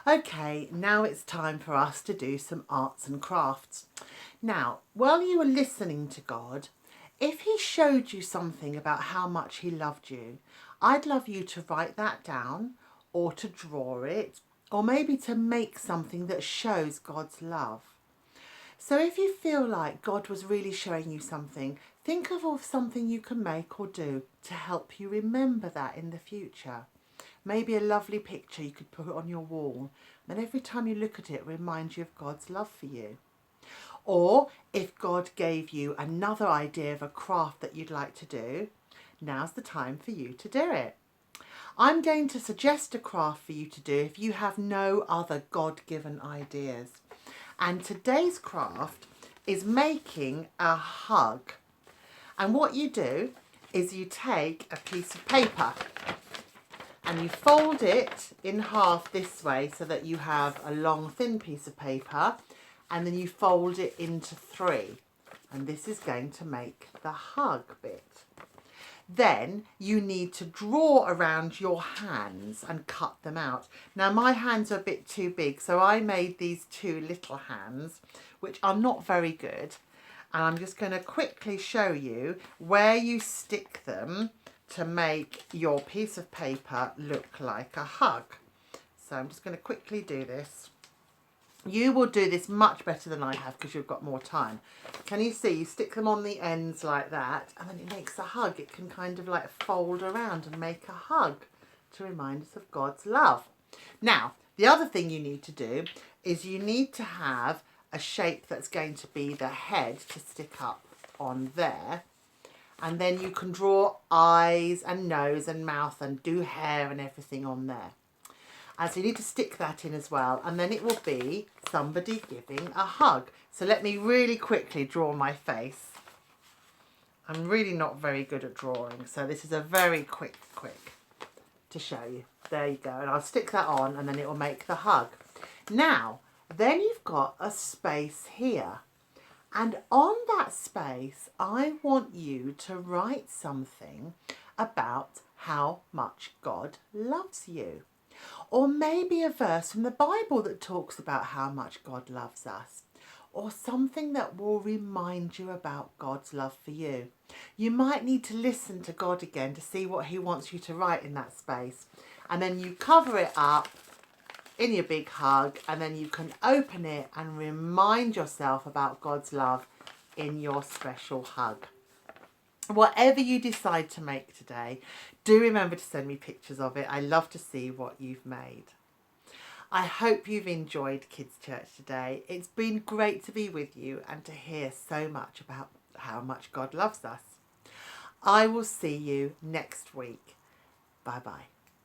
Okay, now it's time for us to do some arts and crafts. Now, while you were listening to God, if he showed you something about how much he loved you, I'd love you to write that down or to draw it or maybe to make something that shows God's love. So if you feel like God was really showing you something, think of something you can make or do to help you remember that in the future. Maybe a lovely picture you could put on your wall, and every time you look at it, reminds you of God's love for you. Or if God gave you another idea of a craft that you'd like to do, now's the time for you to do it. I'm going to suggest a craft for you to do if you have no other God-given ideas. And today's craft is making a hug. And what you do is you take a piece of paper and you fold it in half this way so that you have a long thin piece of paper, and then you fold it into three, and this is going to make the hug bit. Then you need to draw around your hands and cut them out. Now my hands are a bit too big, so I made these two little hands which are not very good, and I'm just going to quickly show you where you stick them to make your piece of paper look like a hug. So I'm just going to quickly do this. You will do this much better than I have because you've got more time. Can you see? You stick them on the ends like that, and then it makes a hug. It can kind of like fold around and make a hug to remind us of God's love. Now, the other thing you need to do is you need to have a shape that's going to be the head to stick up on there. And then you can draw eyes and nose and mouth and do hair and everything on there. And so you need to stick that in as well. And then it will be somebody giving a hug. So let me really quickly draw my face. I'm really not very good at drawing. So this is a very quick to show you. There you go. And I'll stick that on and then it will make the hug. Now, then you've got a space here. And on that space, I want you to write something about how much God loves you. Or maybe a verse from the Bible that talks about how much God loves us. Or something that will remind you about God's love for you. You might need to listen to God again to see what he wants you to write in that space. And then you cover it up in your big hug, and then you can open it and remind yourself about God's love in your special hug. Whatever you decide to make today, do remember to send me pictures of it. I love to see what you've made. I hope you've enjoyed Kids Church today. It's been great to be with you and to hear so much about how much God loves us. I will see you next week. Bye bye.